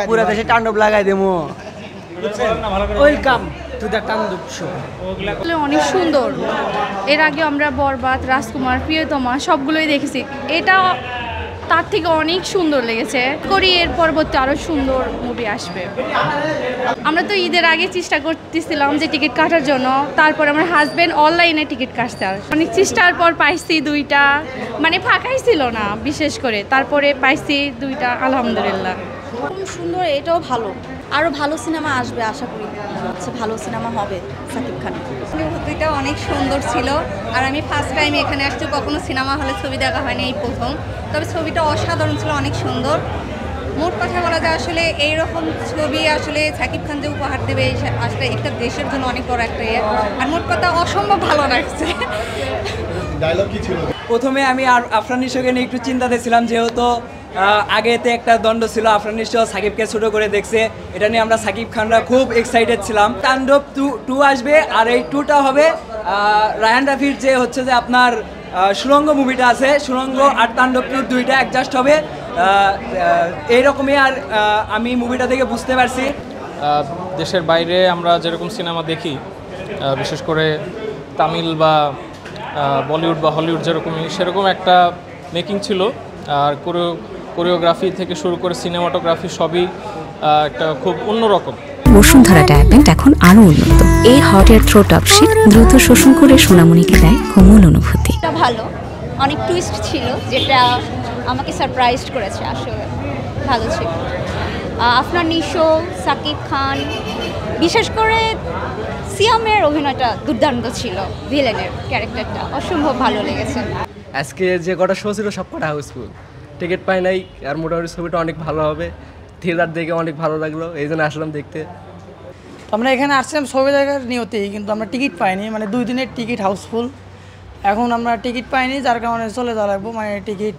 পুরো দেশে তাণ্ডব লাগাই দেবো। ওয়েলকাম টু দ্য তাণ্ডব শো। অনেক সুন্দর। এর আগে আমরা বরবাদ, রাজকুমার, প্রিয়তমা সবগুলোই দেখেছি। এটা তার থেকে অনেক সুন্দর লেগেছে। করি এর পরবর্তী আরও সুন্দর মুভি আসবে। আমরা তো ঈদের আগে চেষ্টা করতেছিলাম যে টিকিট কাটার জন্য, তারপর আমার হাজব্যান্ড অনলাইনে টিকিট কাটতে আর অনেক চেষ্টার পর পাইছি দুইটা, মানে ফাঁকাই ছিল না বিশেষ করে, তারপরে পাইছি দুইটা, আলহামদুলিল্লাহ। খুব সুন্দর, এটাও ভালো, আরও ভালো সিনেমা আসবে আশা করি। আচ্ছা, ভালো সিনেমা হবে শাকিব খান। অনুভূতিটা অনেক সুন্দর ছিল। আর আমি ফার্স্ট টাইম এখানে আসছি, কখনো সিনেমা হলে ছবি দেখা হয়নি, এই প্রথম। তবে ছবিটা অসাধারণ ছিল, অনেক সুন্দর। মোট কথা বলা যায় আসলে এইরকম ছবি আসলে শাকিব খান যে উপহার দেবে আসলে একটা দেশের জন্য অনেক বড় একটা ইয়ে। আর মোট কথা অসম্ভব ভালো লাগছে। ডায়লগ কি ছিল? প্রথমে আমি আফরান নিশোকে নিয়ে একটু চিন্তাতে ছিলাম, যেহেতু আগেতে একটা দ্বন্দ্ব ছিল, আফরান নিশো সাকিবকে ছোটো করে দেখছে, এটা নিয়ে আমরা সাকিব খানরা খুব এক্সাইটেড ছিলাম। তাণ্ডব 2 আসবে, আর এই 2টা হবে রায়হান রাফির যে হচ্ছে যে আপনার সুরঙ্গ মুভিটা আছে, সুরঙ্গ আর তাণ্ডব 2 দুইটা অ্যাডজাস্ট হবে এইরকমই। আর আমি মুভিটা দেখে বুঝতে পারছি দেশের বাইরে আমরা যেরকম সিনেমা দেখি, বিশেষ করে তামিল বা বলিউড বা হলিউড যেরকমই, সেরকম একটা মেকিং ছিল। আর কোরিওগ্রাফি থেকে শুরু করে সিনেমাটোগ্রাফি সবই একটা খুব অন্যরকম। বসুন্ধরা ডায়াপেন্ট এখন আরো উন্নত। এই হট এয়ার থ্রোট আপ শীত দ্রুত শোষণ করে সোনামণিকে দেয় কোমল অনুভূতি। এটা ভালো, অনেক টুইস্ট ছিল যেটা আমাকে সারপ্রাইজ করেছে, আসলে ভালো ছিল। আফরান নিশো, সাকিব খান, বিশেষ করে সিয়ামের অভিনয়টা দুর্দান্ত ছিল। ভিলেনের ক্যারেক্টারটা অসম্ভব ভালো লেগেছে। আজকে যে কটা শো ছিল সব কটা হাউসফুল, টিকিট পাই নাই। আর মোটামুটি ছবিটা অনেক ভালো হবে, থ্রিলার দেখে অনেক ভালো লাগলো, এই জন্য আসলাম দেখতে। আমরা এখানে আসছিলাম ছবি দেখার নিয়তেই, কিন্তু আমরা টিকিট পাইনি, মানে 2 দিনের টিকিট হাউসফুল। এখন আমরা টিকিট পাইনি, যার কারণে চলে যাওয়া লাগবো। মানে টিকিট,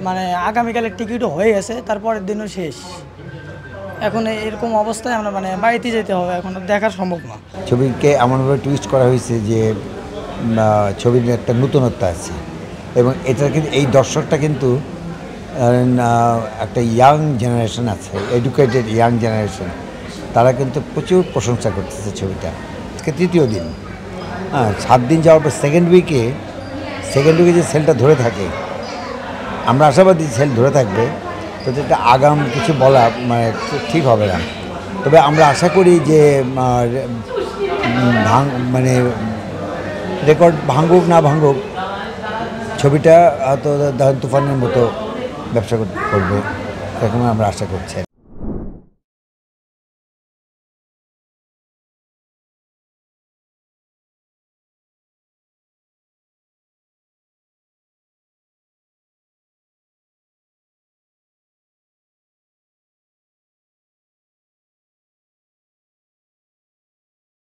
মানে আগামীকালের টিকিটও হয়ে গেছে, তারপরের দিনও শেষ। এখন এরকম অবস্থায় আমরা মানে বাড়িতে যেতে হবে, এখন দেখার সম্ভব না। ছবিকে এমনভাবে টুইস্ট করা হয়েছে যে ছবির একটা নতুনত্ব আছে, এবং এটা কিন্তু এই দর্শকটা কিন্তু একটা ইয়াং জেনারেশন আছে, এডুকেটেড ইয়াং জেনারেশন, তারা কিন্তু প্রচুর প্রশংসা করতেছে ছবিটা। আজকে 3য় দিন, 7 দিন যাওয়ার পর সেকেন্ড উইকে যে সেলটা ধরে থাকে, আমরা আশাবাদী সেল ধরে থাকবে। তো যেটা আগাম কিছু বলা মানে ঠিক হবে না, তবে আমরা আশা করি যে মানে রেকর্ড ভাঙুক না ভাঙুক, ছবিটা তো দাহন তুফানের মতো ব্যবসা করবে, এরকম আমরা আশা করছি।